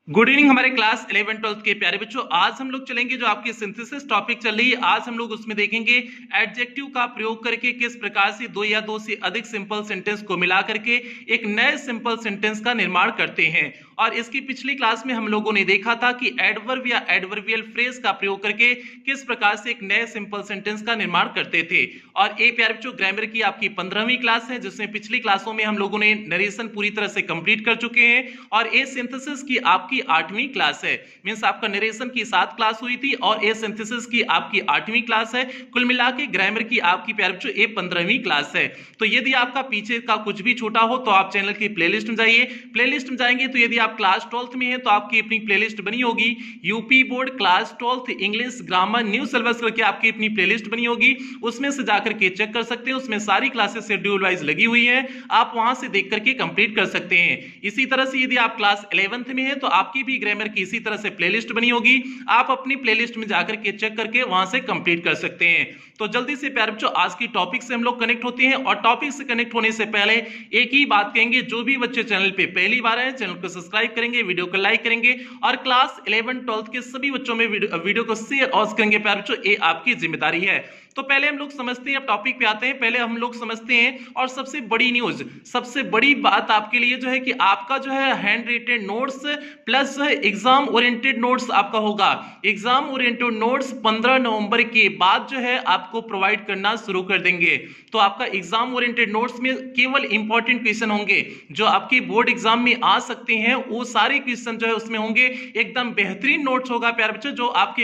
Good evening हमारे class 11 12 के प्यारे बच्चों। आज हम लोग चलेंगे जो आपकी सिंथेसिस टॉपिक चल रही है। आज हम लोग उसमें देखेंगे एडजेक्टिव का प्रयोग करके किस प्रकार से दो या दो से अधिक सिंपल सेंटेंस को मिला करके एक नए सिंपल सेंटेंस का निर्माण करते हैं। और इसकी पिछली क्लास में हम लोगों ने देखा था कि एडवर्ब या एडवर्बियल फ्रेज का प्रयोग करके किस प्रकार से एक नए सिंपल सेंटेंस का निर्माण करते थे। और ये प्यारे बच्चों ग्रामर की आपकी 15वीं क्लास है, जिसमें पिछली क्लासों में हम लोगों ने नरेशन पूरी तरह से कंप्लीट कर चुके हैं। और ये सिंथेसिस की आपकी 8वीं क्लास है। मींस आपका नरेशन की 7 क्लास हुई थी और ये सिंथेसिस की आपकी 8वीं क्लास है। कुल मिला के ग्रामर की आपकी प्यारे बच्चों ये 15वीं क्लास है। तो यदि आपका पीछे का कुछ भी छोटा हो तो आप चैनल की प्लेलिस्ट में जाइए। प्लेलिस्ट में जाएंगे तो यदि आप क्लास 12th में हैं तो आपकी अपनी प्लेलिस्ट बनी होगी, UP board class 12th English grammar new syllabus करके आपकी अपनी प्लेलिस्ट बनी होगी। उसमें से जाकर के चेक कर सकते हैं, उसमें सारी क्लासेस शेड्यूल वाइज लगी हुई है, आप वहां से देख करके कंप्लीट कर सकते हैं। इसी तरह से यदि आप क्लास 11th में हैं तो आपकी भी ग्रामर की इसी तरह से प्लेलिस्ट बनी होगी, आप अपनी प्लेलिस्ट में जाकर के चेक करके वहां से कंप्लीट कर सकते हैं। तो जल्दी से प्यारे बच्चों आज की टॉपिक से हम लोग कनेक्ट होते हैं। और टॉपिक से कनेक्ट होने से पहले एक ही बात कहेंगे, जो भी बच्चे चैनल पे पहली बार आए चैनल को सब्सक्राइब करेंगे, वीडियो को लाइक करेंगे और क्लास 11 12 के सभी बच्चों में वीडियो को शेयर और करेंगे प्यारे बच्चों, ये आपकी जिम्मेदारी है। तो पहले हम लोग समझते हैं, अब टॉपिक पे आते हैं। पहले हम लोग समझते हैं और सबसे बड़ी न्यूज, सबसे बड़ी बात आपके लिए जो है कि आपका जो है hand retain notes plus exam oriented notes आपका होगा। एग्जाम ओरिएंटेड नोट्स 15 नवंबर के बाद जो है आपको प्रोवाइड करना शुरू कर देंगे। तो आपका एग्जाम ओरिएंटेड नोट्स में केवल इंपॉर्टेंट क्वेश्चन होंगे जो आपके बोर्ड एग्जाम में आ सकते हैं, वो सारे क्वेश्चन जो है उसमें होंगे। एकदम बेहतरीन नोट्स होगा प्यारे बच्चों, जो आपके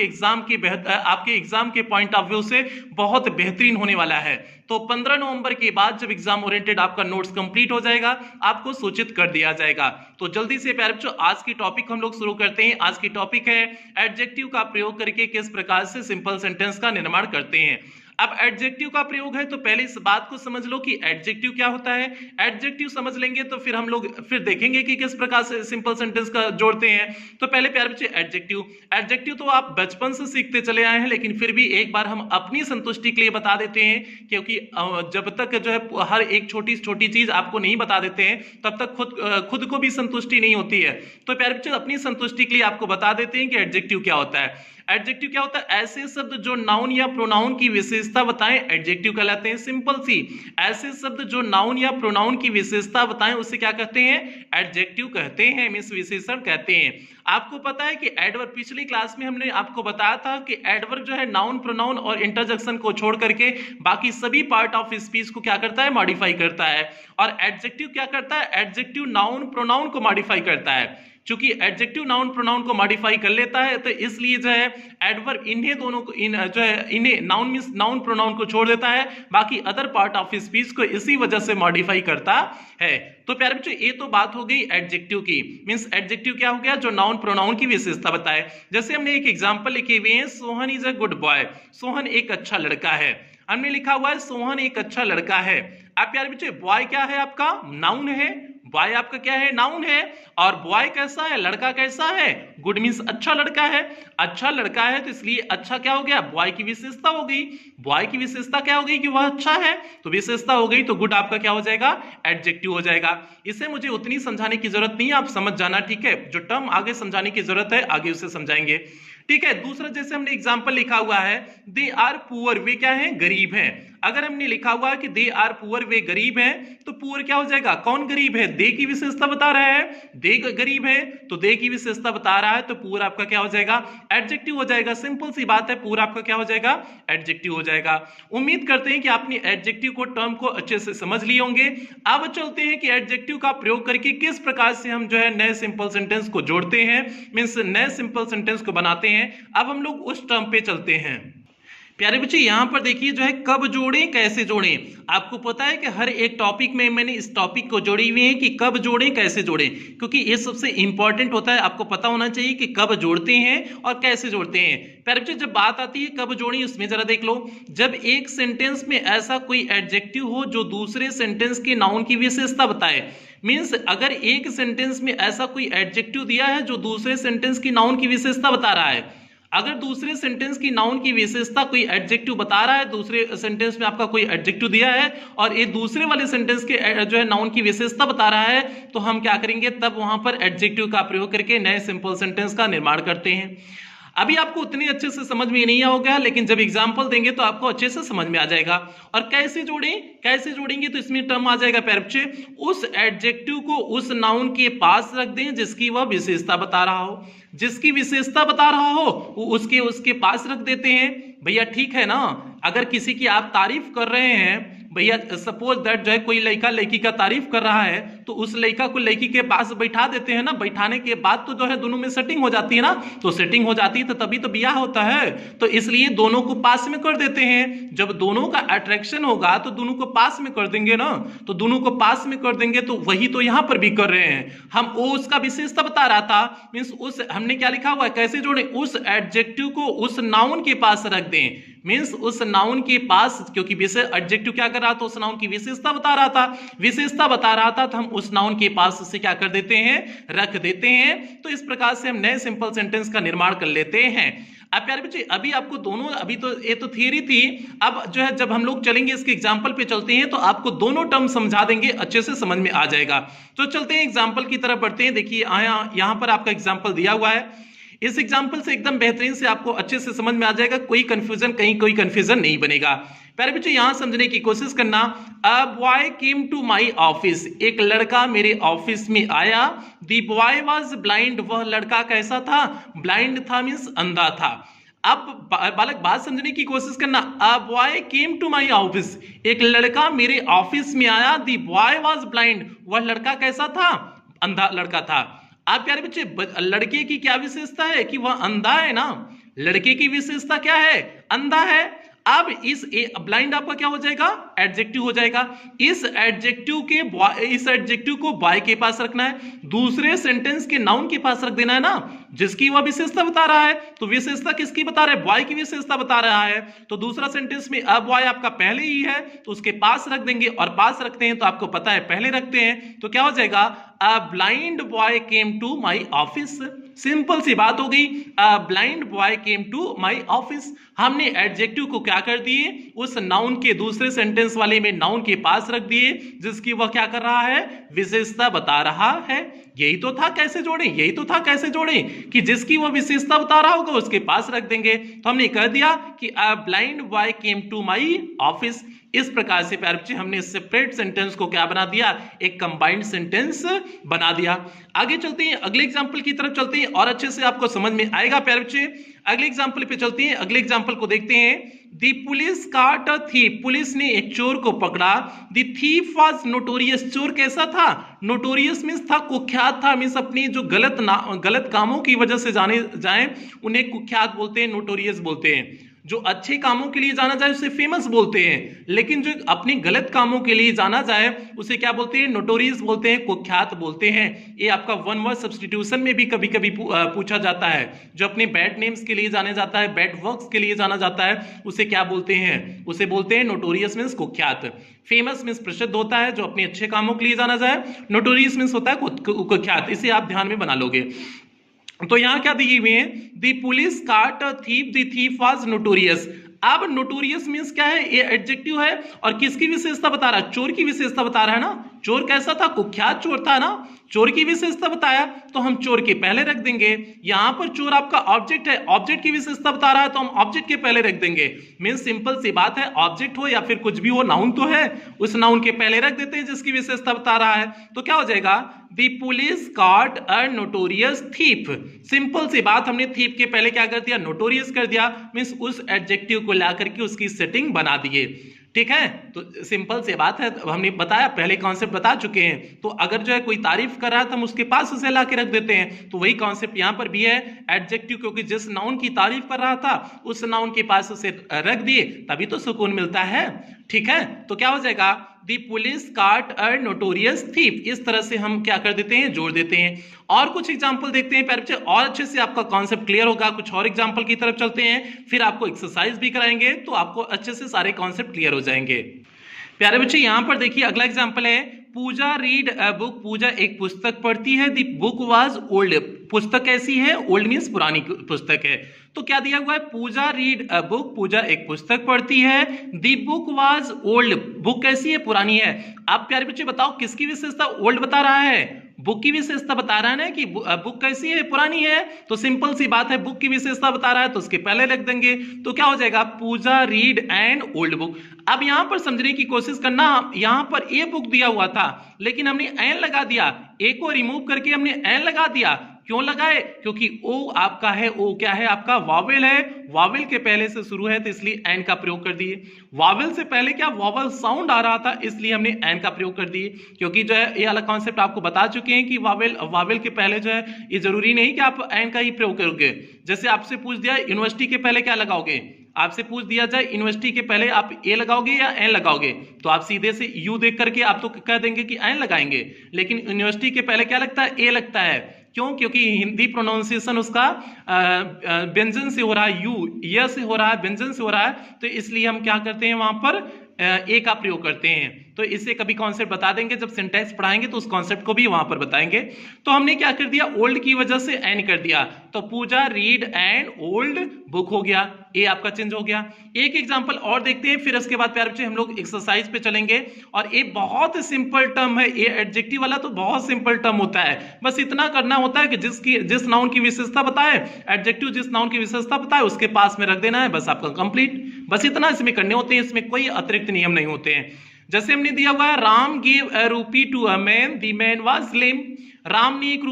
एग्जाम के पॉइंट ऑफ व्यू से बहुत बेहतरीन होने वाला है। तो 15 नवंबर के बाद जब एग्जाम ओरिएंटेड आपका नोट्स कंप्लीट हो जाएगा आपको सूचित कर दिया जाएगा। तो जल्दी से प्यारे बच्चों आज की टॉपिक हम लोग शुरू करते हैं। आज की टॉपिक है एडजेक्टिव का प्रयोग करके किस प्रकार से सिंपल सेंटेंस का निर्माण करते हैं। अब एडजेक्टिव का प्रयोग है तो पहले इस बात को समझ लो कि एडजेक्टिव क्या होता है। एडजेक्टिव समझ लेंगे तो फिर हम लोग देखेंगे कि किस प्रकार से सिंपल सेंटेंस का जोड़ते हैं। तो पहले प्यारे बच्चे एडजेक्टिव तो आप बचपन से सीखते चले आए हैं, लेकिन फिर भी एक बार हम अपनी संतुष्टि के लिए बता देते हैं, क्योंकि जब तक जो है हर एक छोटी छोटी चीज आपको नहीं बता देते हैं तब तक खुद को भी संतुष्टि नहीं होती है। तो प्यारे बच्चे अपनी संतुष्टि के लिए आपको बता देते हैं कि एडजेक्टिव क्या होता है। एडजेक्टिव क्या होता है? ऐसे शब्द जो नाउन या प्रोनाउन की विशेषता बताएं एडजेक्टिव कहलाते हैं। सिंपल सी, ऐसे शब्द जो नाउन या प्रोनाउन की विशेषता बताएं उसे क्या कहते हैं? एडजेक्टिव कहते हैं, मींस विशेषण कहते हैं। आपको पता है कि एडवर्ब, पिछली क्लास में हमने आपको बताया था कि एडवर्ब जो है नाउन प्रोनाउन और इंटरजेक्शन को छोड़ करके बाकी सभी पार्ट ऑफ स्पीच को क्या करता है? मॉडिफाई करता है। और एडजेक्टिव क्या करता है? एडजेक्टिव नाउन प्रोनाउन को मॉडिफाई करता है। चूंकि एडजेक्टिव नाउन प्रोनाउन को मॉडिफाई कर लेता है तो इसलिए जो है एडवर्ब इन्हें दोनों को इन्हें नाउन मींस नाउन प्रोनाउन को छोड़ देता है, बाकी अदर पार्ट ऑफ स्पीच को इसी वजह से मॉडिफाई करता है। तो प्यारे बच्चों ये तो बात हो गई एडजेक्टिव की, मींस एडजेक्टिव क्या हो गया? जो नाउन प्रोनाउन की विशेषता बताए। जैसे हमने एक एग्जांपल लिखे हुए हैं, Sohan is a good boy, Sohan एक अच्छा लड़का है। हमने लिखा हुआ है सोहन एक अच्छा लड़का है। अब प्यारे बच्चे बॉय क्या है? आपका नाउन है। बॉय आपका क्या है? नाउन है। और बॉय कैसा है? लड़का कैसा है? गुड मींस अच्छा लड़का है। अच्छा लड़का है तो इसलिए अच्छा क्या हो गया? बॉय की विशेषता हो गई। बॉय की विशेषता क्या हो गई? कि वह अच्छा है, तो विशेषता हो गई, तो गुड आपका क्या हो जाएगा? एडजेक्टिव हो जाएगा। इसे मुझे उतनी समझाने की जरूरत नहीं है, आप समझ जाना, ठीक है। जो टर्म आगे समझाने की जरूरत है आगे उसे समझाएंगे, ठीक है। दूसरा जैसे हमने एग्जांपल लिखा हुआ है, दे आर पुअर, वे क्या है? गरीब हैं। अगर हमने लिखा हुआ है कि दे आर पुअर, वे गरीब हैं, तो पुअर क्या हो जाएगा? कौन गरीब है? दे की विशेषता बता रहा है, दे गरीब है तो दे की विशेषता बता रहा है, तो पुअर आपका क्या हो जाएगा? एडजेक्टिव हो जाएगा। सिंपल सी बात है, पुअर आपका क्या हो जाएगा? एडजेक्टिव हो जाएगा। उम्मीद करते हैं कि आपने एडजेक्टिव को टर्म को अच्छे से समझ लिए होंगे। अब चलते हैं कि एडजेक्टिव का प्रयोग करके किस प्रकार से हम जो है नए सिंपल सेंटेंस को जोड़ते हैं, मींस नए सिंपल सेंटेंस को बनाते हैं। अब हम लोग उस टर्म पे चलते हैं। प्यारे बच्चे यहां पर देखिए जो है कब जोड़ें कैसे जोड़ें। आपको पता है कि हर एक टॉपिक में मैंने इस टॉपिक को जोड़ी हुई है कि कब जोड़ें कैसे जोड़ें, क्योंकि ये सबसे इंपॉर्टेंट होता है। आपको पता होना चाहिए कि कब जोड़ते हैं और कैसे जोड़ते हैं। प्यारे बच्चे जब बात आती है कब जोड़ें, उसमें जरा देख लो, जब एक सेंटेंस में ऐसा कोई एडजेक्टिव हो जो दूसरे सेंटेंस के नाउन की विशेषता बताए। मींस अगर एक सेंटेंस में ऐसा कोई एडजेक्टिव दिया है जो दूसरे सेंटेंस की नाउन की विशेषता बता रहा है, अगर दूसरे सेंटेंस की नाउन की विशेषता कोई एडजेक्टिव बता रहा है, दूसरे सेंटेंस में आपका कोई एडजेक्टिव दिया है और ये दूसरे वाले सेंटेंस के जो है नाउन की विशेषता बता रहा है, तो हम क्या करेंगे, तब वहां पर एडजेक्टिव का प्रयोग करके नए सिंपल सेंटेंस का निर्माण करते हैं। अभी आपको उतनी अच्छे से समझ में नहीं होगा, लेकिन जब एग्जाम्पल देंगे तो आपको अच्छे से समझ में आ जाएगा। और कैसे जोड़ेंगे, तो इसमें टर्म आ जाएगा प्यारे बच्चे, उस एडजेक्टिव को उस नाउन के पास रख दें जिसकी वह विशेषता बता रहा हो, जिसकी विशेषता बता रहा हो उसके पास रख देते हैं। भैया ठीक है ना, अगर किसी की आप तारीफ कर रहे हैं, भैया सपोज दैट जो है कोई लड़का लड़की का तारीफ कर रहा है, तो उस लड़का को लड़की के पास बैठा देते हैं ना, बैठाने के बाद तो जो है दोनों में सेटिंग हो जाती है ना, तो सेटिंग हो जाती है तो तभी तो ब्याह होता है, तो इसलिए दोनों को पास में कर देते हैं। जब दोनों का अट्रैक्शन होगा तो दोनों को पास में कर देंगे ना, तो दोनों को पास में कर देंगे, तो वही तो यहां पर भी कर रहे हैं हम। वो उसका विशेषता बता रहा था, मींस उस हमने क्या लिखा हुआ है, कैसे जोड़े, उस एडजेक्टिव को उस नाउन के पास रख दें, मींस उस नाउन के पास, क्योंकि एडजेक्टिव क्या कर रहा था, उस नाउन की विशेषता बता रहा था, तो हम उस नाउन के पास उसे क्या कर देते हैं, रख देते हैं। तो इस प्रकार से हम नए सिंपल सेंटेंस का निर्माण कर लेते हैं। अब प्यारे बच्चे, अभी आपको दोनों, अभी तो ये तो थियरी थी, अब जो है जब हम लोग चलेंगे इसके एग्जाम्पल पे चलते हैं तो आपको दोनों टर्म समझा देंगे, अच्छे से समझ में आ जाएगा। तो चलते हैं एग्जाम्पल की तरफ बढ़ते हैं। देखिए यहां पर आपका एग्जाम्पल दिया हुआ है, इस एग्जाम्पल से एकदम बेहतरीन से आपको अच्छे से समझ में आ जाएगा, कोई कंफ्यूजन नहीं बनेगा। प्यारे बच्चे, यहां समझने की कोशिश करना। A boy came to my office, एक लड़का मेरे ऑफिस में आया। द बॉय वॉज ब्लाइंड, वह लड़का कैसा था, ब्लाइंड था, मीन्स अंधा था। अब बालक बात समझने की कोशिश करना। A boy came to my office, एक लड़का मेरे ऑफिस में आया। द बॉय वॉज ब्लाइंड, वह लड़का कैसा था, अंधा लड़का था। आप प्यारे बच्चे, लड़के की क्या विशेषता है कि वह अंधा है ना, लड़के की विशेषता क्या है, अंधा है। अब इस ब्लाइंड आपका क्या हो जाएगा, एडजेक्टिव हो जाएगा। इस एडजेक्टिव को बॉय के पास रखना है, दूसरे सेंटेंस के नाउन के पास रख देना है ना, जिसकी वह विशेषता बता रहा है। तो विशेषता किसकी बता रहा है, बॉय की विशेषता बता रहा है। तो दूसरा सेंटेंस में अब बॉय आपका पहले ही है, तो उसके पास रख देंगे, और पास रखते हैं तो आपको पता है पहले रखते हैं, तो क्या हो जाएगा, a blind boy came to my office. Simple सी बात हो गई, a blind boy came to my office. हमने एडजेक्टिव को क्या कर दिए, उस नाउन के दूसरे सेंटेंस वाले में नाउन के पास रख दिए, जिसकी वह क्या कर रहा है, विशेषता बता रहा है। यही तो था कैसे जोड़े, कि जिसकी वह विशेषता बता रहा होगा उसके पास रख देंगे। तो हमने कह दिया कि a blind boy came to my office. इस प्रकार से प्यारे बच्चे हमने सेपरेट सेंटेंस को क्या बना दिया, एक कंबाइंड सेंटेंस बना दिया। आगे चलते हैं, अगले एग्जांपल की तरफ चलते हैं और अच्छे से आपको समझ में आएगा प्यारे बच्चे। अगले एग्जांपल पे चलते हैं, अगले एग्जांपल को देखते हैं। द पुलिस काट अ थीफ, पुलिस ने एक चोर को पकड़ा। द थीफ वाज नोटोरियस, चोर कैसा था, नोटोरियस मींस था, कुख्यात था, मींस अपनी जो गलत कामों की वजह से जाने जाए उन्हें कुख्यात बोलते हैं, नोटोरियस बोलते हैं। जो अच्छे कामों के लिए जाना जाए उसे फेमस बोलते हैं, लेकिन जो अपने गलत कामों के लिए जाना जाए उसे क्या बोलते हैं, नोटोरियस बोलते हैं, कुख्यात बोलते हैं। ये आपका वन वर्ड सब्स्टिट्यूशन में भी कभी कभी पूछा जाता है। जो अपने बैड नेम्स के लिए जाने जाता है, बैड वर्क्स के लिए जाना जाता है, उसे क्या बोलते हैं, उसे बोलते हैं नोटोरियस मींस कुख्यात। फेमस मींस प्रसिद्ध होता है, जो अपने अच्छे कामों के लिए जाना जाए। नोटोरियस मींस होता है कुख्यात, इसे आप ध्यान में बना लोगे। तो यहां क्या दिए हुए हैं, द पुलिस काट a thief, the thief was notorious. अब नोटोरियस मींस क्या है, ये एडजेक्टिव है और किसकी विशेषता बता रहा है, चोर की विशेषता बता रहा है ना। चोर कैसा था, कुख्यात चोर था ना, चोर की विशेषता बताया तो हम चोर के पहले रख देंगे। यहां पर चोर आपका ऑब्जेक्ट है, ऑब्जेक्ट की विशेषता बता रहा है तो हम ऑब्जेक्ट के पहले रख देंगे। मींस सिंपल सी बात है, ऑब्जेक्ट हो या फिर कुछ भी हो, नाउन तो है, उस नाउन के पहले रख देते हैं जिसकी विशेषता बता रहा है। तो क्या हो जाएगा, the police caught a notorious thief. Simple सी बात, हमने थीफ के पहले क्या कर दिया, नोटोरियस कर दिया, मींस उस एडजेक्टिव को ला करके उसकी सेटिंग बना दिए। ठीक है, तो सिंपल सी बात है, हमने बताया, पहले कॉन्सेप्ट बता चुके हैं। तो अगर जो है कोई तारीफ कर रहा है तो हम उसके पास उसे ला के रख देते हैं, तो वही कॉन्सेप्ट यहां पर भी है। एडजेक्टिव क्योंकि जिस नाउन की तारीफ कर रहा था उस नाउन के पास उसे रख दिए, तभी तो सुकून मिलता है। ठीक है, तो क्या हो जाएगा, द पुलिस काट अ नोटोरियस थीफ। इस तरह से हम क्या कर देते हैं, जोड़ देते हैं। और कुछ एग्जांपल देखते हैं प्यारे बच्चे, और अच्छे से आपका कॉन्सेप्ट क्लियर होगा। कुछ और एग्जांपल की तरफ चलते हैं, फिर आपको एक्सरसाइज भी कराएंगे, तो आपको अच्छे से सारे कॉन्सेप्ट क्लियर हो जाएंगे। प्यारे बच्चे, यहां पर देखिए अगला एग्जांपल है, पूजा रीड अ बुक, पूजा एक पुस्तक पढ़ती है। द बुक वाज ओल्ड, पुस्तक कैसी है? ओल्ड मीन्स पुरानी पुस्तक है। तो क्या दिया हुआ है? पूजा रीड अ बुक, पूजा एक पुस्तक पढ़ती है। The book was old, book कैसी है? पुरानी है। आप प्यारे बच्चे बताओ किसकी विशेषता ओल्ड बता रहा है? बुक की विशेषता बता रहा है ना कि बुक कैसी है? पुरानी है। तो सिंपल सी बात है, बुक की विशेषता बता रहा है तो उसके पहले लिख देंगे। तो क्या हो जाएगा? पूजा रीड एन ओल्ड बुक। अब यहां पर समझने की कोशिश करना, यहां पर ए बुक दिया हुआ था लेकिन हमने एन लगा दिया, ए को रिमूव करके हमने एन लगा दिया। क्यों लगाए? क्योंकि ओ आपका है, ओ क्या है आपका? वावेल है, वावेल के पहले से शुरू है तो इसलिए एन का प्रयोग कर दिए। वावेल से पहले क्या वावल साउंड आ रहा था इसलिए हमने एन का प्रयोग कर दिए। क्योंकि जो है ये अलग कॉन्सेप्ट आपको बता चुके हैं कि वावेल के पहले जो है ये जरूरी नहीं कि आप एन का ही प्रयोग करोगे। जैसे आपसे पूछ दिया यूनिवर्सिटी के पहले क्या लगाओगे, आपसे पूछ दिया जाए यूनिवर्सिटी के पहले आप ए लगाओगे या एन लगाओगे, तो आप सीधे से यू देख करके आप तो कह देंगे कि एन लगाएंगे। लेकिन यूनिवर्सिटी के पहले क्या लगता है? ए लगता है। क्यों? क्योंकि हिंदी प्रोनाउंसिएशन उसका व्यंजन से हो रहा है, यू य से हो रहा है, व्यंजन से हो रहा है, तो इसलिए हम क्या करते हैं वहां पर ए का प्रयोग करते हैं। तो इससे कभी कॉन्सेप्ट बता देंगे, जब सिंटैक्स पढ़ाएंगे तो उस कॉन्सेप्ट को भी वहां पर बताएंगे। तो हमने क्या कर दिया? ओल्ड की वजह से एन कर दिया, तो पूजा रीड एंड ओल्ड बुक हो गया, ए आपका चेंज हो गया। एक एग्जांपल और देखते हैं, फिर उसके बाद प्यारे बच्चे हम लोग एक्सरसाइज पे चलेंगे। और ए बहुत सिंपल टर्म है, ए एडजेक्टिव वाला तो बहुत सिंपल टर्म होता है। बस इतना करना होता है कि जिस नाउन की विशेषता बताए, एडजेक्टिव जिस नाउन की विशेषता बताए उसके पास में रख देना है, बस आपका कंप्लीट। बस इतना इसमें करने होते हैं, इसमें कोई अतिरिक्त नियम नहीं होते हैं। जैसे हमने दिया हुआ है Ram give a rupee to a man, the man was lame. Ram ने एक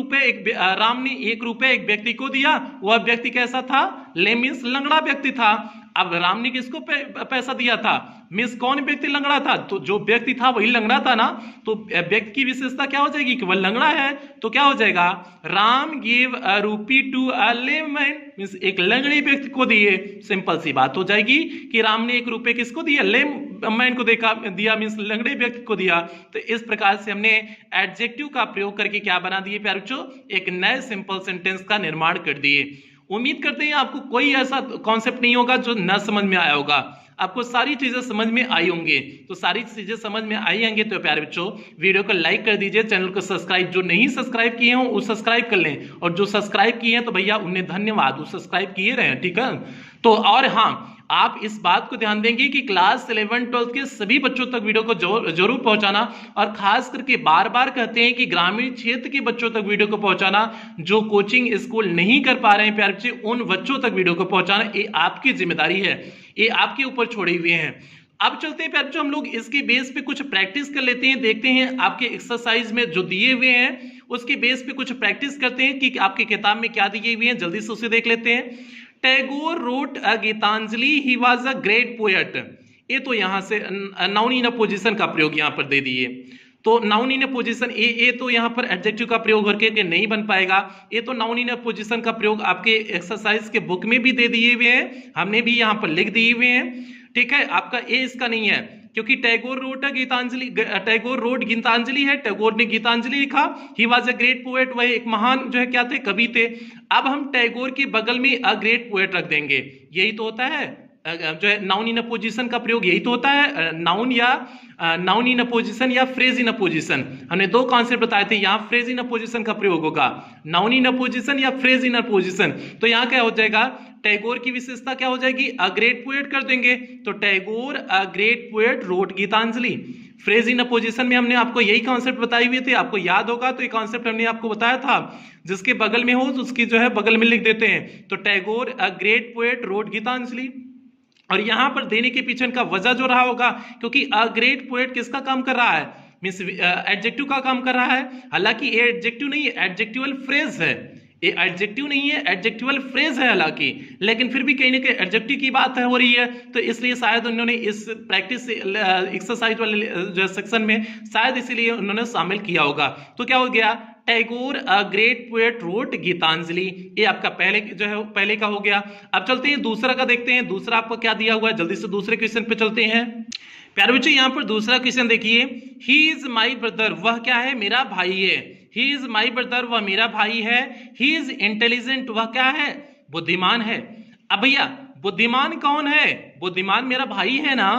रुपए एक व्यक्ति को दिया, वह व्यक्ति कैसा था? लेम मींस लंगड़ा व्यक्ति था। अब राम ने किसको पैसा दिया था? मींस कौन व्यक्ति लंगड़ा था? तो जो व्यक्ति था वही लंगड़ा था ना, तो व्यक्ति की विशेषता क्या हो जाएगी कि वह लंगड़ा है। तो क्या हो जाएगा? Ram give a rupee to a lame man, means एक लंगड़े व्यक्ति को दिए। सिंपल सी बात हो जाएगी कि राम ने एक रुपए किसको दिया? लेम मैन को दिया, मींस लंगड़े व्यक्ति को दिया। तो इस प्रकार से हमने एडजेक्टिव का प्रयोग करके क्या बना दिए प्यारे बच्चों? एक नए सिंपल सेंटेंस का निर्माण कर दिए। उम्मीद करते हैं आपको कोई ऐसा कॉन्सेप्ट नहीं होगा जो न समझ में आया होगा, आपको सारी चीजें समझ में आई होंगी। तो सारी चीजें समझ में आई होंगी तो प्यारे बच्चों वीडियो को लाइक कर दीजिए, चैनल को सब्सक्राइब, जो नहीं सब्सक्राइब किए हो वो सब्सक्राइब कर लें, और जो सब्सक्राइब किए हैं तो भैया उन्हें धन्यवाद, वो सब्सक्राइब किए रहे, ठीक है। तो और हाँ, आप इस बात को ध्यान देंगे कि क्लास 11 12 के सभी बच्चों तक वीडियो को जरूर पहुंचाना, और खास करके बार बार कहते हैं कि ग्रामीण क्षेत्र के बच्चों तक वीडियो को पहुंचाना, जो कोचिंग स्कूल नहीं कर पा रहे हैं प्यारे बच्चे, उन बच्चों तक वीडियो को पहुंचाना ये आपकी जिम्मेदारी है, ये आपके ऊपर छोड़े हुए हैं। अब चलते हैं प्यारे बच्चों, हम लोग इसके बेस पे कुछ प्रैक्टिस कर लेते हैं, देखते हैं आपके एक्सरसाइज में जो दिए हुए हैं उसके बेस पे कुछ प्रैक्टिस करते हैं कि आपके किताब में क्या दिए हुए हैं, जल्दी से उसे देख लेते हैं। Tagore wrote a Gitanjali, he was a great poet. ये तो यहां से नाउन इन अ पोजीशन का प्रयोग यहां पर दे दिए, तो noun in a position A तो यहां पर एडजेक्टिव का प्रयोग करके नहीं बन पाएगा। ये तो नाउन इन अ पोजीशन का प्रयोग आपके एक्सरसाइज के बुक में भी दे दिए हुए हैं, हमने भी यहां पर लिख दिए हुए हैं, ठीक है। आपका ए इसका नहीं है क्योंकि टैगोर रोट गीतांजलि, टैगोर रोट गीतांजलि है, टैगोर ने गीतांजलि लिखा। ही वाज अ ग्रेट पोएट, वह एक महान जो है क्या थे? कवि थे। अब हम टैगोर के बगल में अ ग्रेट पोएट रख देंगे, यही तो होता है जो है नाउन इन अ पोजीशन का प्रयोग, यही तो होता है नाउन इन अ पोजीशन या फ्रेज इन अ पोजीशन। हमने दो कॉन्सेप्ट बताए थे, यहाँ फ्रेज इन अ पोजीशन का प्रयोग होगा, नाउन इन अ पोजीशन या फ्रेज इन अ पोजीशन। तो यहाँ क्या हो जाएगा? टैगोर की विशेषता क्या हो जाएगी? अ ग्रेट पोएट कर देंगे, तो Tagore a great poet wrote Gitanjali. Phrase in a position में हमने आपको यही कॉन्सेप्ट बताए हुए थे, आपको याद होगा, तो ये कॉन्सेप्ट हमने आपको बताया था, जिसके बगल में हो उसकी जो है बगल में लिख देते हैं। तो Tagore a great poet wrote Gitanjali, और यहां पर देने के पीछे का वजह जो रहा होगा, क्योंकि अ ग्रेट पोएट किसका काम कर रहा है? मींस एडजेक्टिव का काम कर रहा है। हालांकि ये एडजेक्टिव नहीं है, एडजेक्टिवल फ्रेज है, ये एडजेक्टिव नहीं है, एडजेक्टिवल फ्रेज है हालांकि, लेकिन फिर भी कहीं ना कहीं एडजेक्टिव की बात हो रही है, तो इसलिए शायद उन्होंने इस प्रैक्टिस एक्सरसाइज वाले जो सेक्शन में शायद इसीलिए उन्होंने शामिल किया होगा। तो क्या हो गया? Tagore a great poet wrote Gitanjali, ये आपका पहले जो है पहले का हो गया। अब चलते हैं दूसरा का देखते हैं, दूसरा आपको क्या दिया हुआ है, जल्दी से दूसरे क्वेश्चन पे चलते हैं। प्यारे बच्चे यहाँ पर दूसरा क्वेश्चन देखिए, ही इज माई ब्रदर, वह क्या है? मेरा भाई है। ही इज माई ब्रदर, वह मेरा भाई है। ही इज इंटेलिजेंट, वह क्या है? बुद्धिमान है। अब भैया बुद्धिमान कौन है? बुद्धिमान मेरा भाई है ना,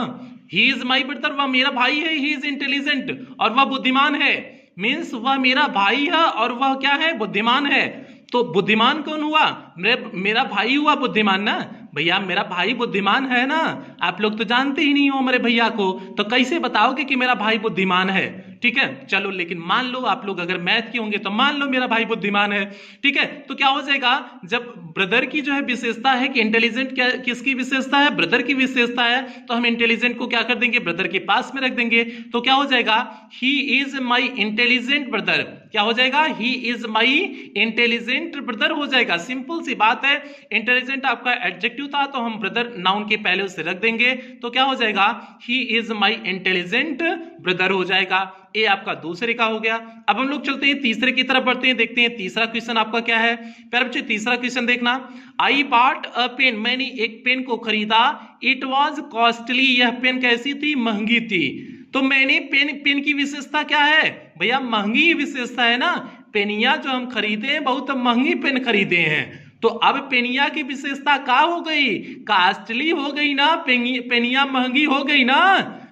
ही इज माई ब्रदर, वह मेरा भाई है, ही इज इंटेलिजेंट और वह बुद्धिमान है, मीन्स वह मेरा भाई है और वह क्या है, बुद्धिमान है। तो बुद्धिमान कौन हुआ, मेरा भाई हुआ बुद्धिमान ना भैया, मेरा भाई बुद्धिमान है ना। आप लोग तो जानते ही नहीं हो मेरे भैया को, तो कैसे बताओगे कि मेरा भाई बुद्धिमान है। ठीक है, चलो लेकिन मान लो आप लोग अगर मैथ के होंगे तो मान लो मेरा भाई बुद्धिमान है। ठीक है, तो क्या हो जाएगा, जब ब्रदर की जो है विशेषता है कि इंटेलिजेंट, क्या किसकी विशेषता है, ब्रदर की विशेषता है, तो हम इंटेलिजेंट को क्या कर देंगे, ब्रदर के पास में रख देंगे। तो क्या हो जाएगा, he is my intelligent brother, क्या हो जाएगा, he is my intelligent brother हो जाएगा। सिंपल सी बात है, इंटेलिजेंट आपका एडजेक्टिव था तो हम ब्रदर नाउन के पहले उसे रख देंगे, तो क्या हो जाएगा, he is my intelligent brother हो जाएगा। ये आपका दूसरे का हो गया। अब हम लोग चलते हैं तीसरे की तरफ बढ़ते हैं, देखते हैं तीसरा क्वेश्चन आपका क्या है। प्यारे बच्चे तीसरा क्वेश्चन देखना, आई बॉट अ पेन, मैंने एक पेन को खरीदा, इट वॉज कॉस्टली, यह पेन कैसी थी, महंगी थी। तो मैंने पेन की विशेषता क्या है भैया, महंगी विशेषता है ना, पेनिया जो हम खरीदे हैं बहुत महंगी पेन खरीदे हैं। तो अब पेनिया की विशेषता क्या हो गई, कॉस्टली हो गई ना, पेनिया महंगी हो गई ना।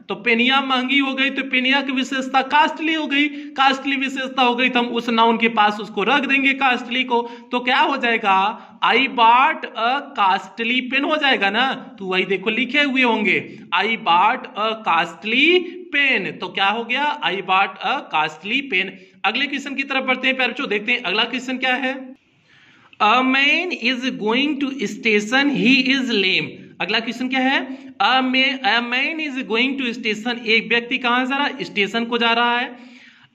तो पेनिया महंगी हो गई तो पेनिया की विशेषता कास्टली हो गई, कास्टली विशेषता हो गई तो हम उस नाउन के पास उसको रख देंगे कास्टली को। तो क्या हो जाएगा, I bought a costly pen हो जाएगा ना। तो वही देखो लिखे हुए होंगे, I bought a costly pen, तो क्या हो गया, I bought a costly pen. अगले क्वेश्चन की तरफ बढ़ते हैं प्यारे बच्चों, देखते हैं अगला क्वेश्चन क्या है। A man is going to station, he is lame. अगला क्वेश्चन क्या है, a man is going to station, एक व्यक्ति कहां जा रहा है, स्टेशन को जा रहा है।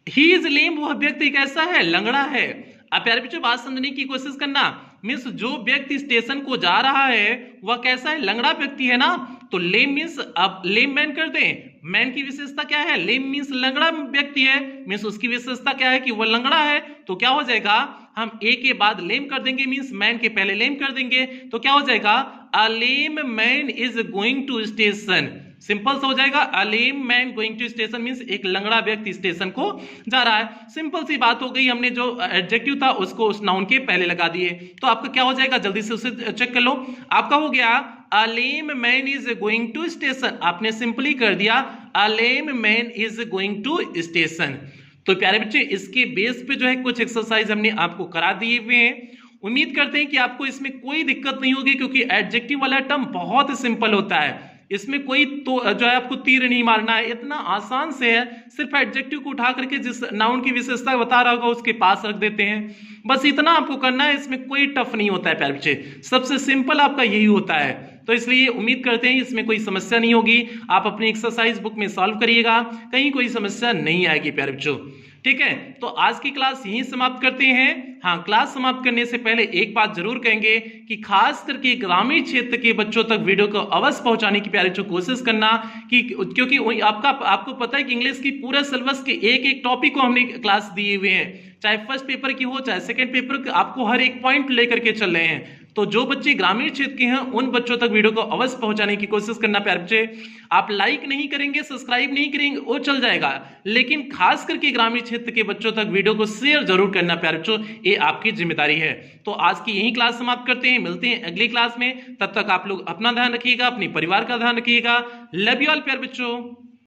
ही इज लेम, वह व्यक्ति कैसा है, लंगड़ा है। अब प्यारे बच्चों बात समझने की कोशिश करना, मीन्स जो व्यक्ति स्टेशन को जा रहा है वह कैसा है, लंगड़ा व्यक्ति है ना। तो लेम मीन्स, अब लेम मैन कर दें, मैन की विशेषता क्या है, लेम मीन्स लंगड़ा व्यक्ति है, मीन्स उसकी विशेषता क्या है कि वह लंगड़ा है। तो क्या हो जाएगा, हम ए के बाद लेम कर देंगे, मीन्स मैन के पहले लेम कर देंगे। तो क्या हो जाएगा, a lame man is going to station, simple सा हो जाएगा, a lame man going to station means एक लंगड़ा व्यक्ति स्टेशन को जा रहा है। सिंपल सी बात हो गई, हमने जो एडजेक्टिव था उसको उस नाउन के पहले लगा दिए। तो आपका क्या हो जाएगा, जल्दी से उसे चेक कर लो। आपका हो गया a lame man is going to station, आपने सिंपली कर दिया a lame man is going to station. तो प्यारे बच्चे इसके बेस पे जो है कुछ एक्सरसाइज हमने आपको करा दिए हुए हैं। उम्मीद करते हैं कि आपको इसमें कोई दिक्कत नहीं होगी, क्योंकि एडजेक्टिव वाला टर्म बहुत सिंपल होता है, इसमें कोई तो जो है आपको तीर नहीं मारना है, इतना आसान से है। सिर्फ एडजेक्टिव को उठा करके जिस नाउन की विशेषता बता रहा होगा उसके पास रख देते हैं, बस इतना आपको करना है, इसमें कोई टफ नहीं होता है प्यारे बच्चे, सबसे सिंपल आपका यही होता है। तो इसलिए उम्मीद करते हैं इसमें कोई समस्या नहीं होगी, आप अपनी एक्सरसाइज बुक में सॉल्व करिएगा, कहीं कोई समस्या नहीं आएगी प्यारे बच्चों। ठीक है, तो आज की क्लास यहीं समाप्त करते हैं। हाँ, क्लास समाप्त करने से पहले एक बात जरूर कहेंगे कि खास करके ग्रामीण क्षेत्र के बच्चों तक वीडियो को अवश्य पहुंचाने की प्यारे बच्चों कोशिश करना, कि क्योंकि आपको पता है कि इंग्लिश की पूरे सिलेबस के एक एक टॉपिक को हमने क्लास दिए हुए हैं, चाहे फर्स्ट पेपर की हो चाहे सेकेंड पेपर, आपको हर एक पॉइंट लेकर के चल रहे हैं। तो जो बच्चे ग्रामीण क्षेत्र के हैं उन बच्चों तक वीडियो को अवश्य पहुंचाने की कोशिश करना प्यारे बच्चे। आप लाइक नहीं करेंगे, सब्सक्राइब नहीं करेंगे वो चल जाएगा, लेकिन खास करके ग्रामीण क्षेत्र के बच्चों तक वीडियो को शेयर जरूर करना प्यारे बच्चों, ये आपकी जिम्मेदारी है। तो आज की यही क्लास समाप्त करते हैं, मिलते हैं अगली क्लास में, तब तक आप लोग अपना ध्यान रखिएगा, अपने परिवार का ध्यान रखिएगा। लव यू ऑल प्यारे बच्चों।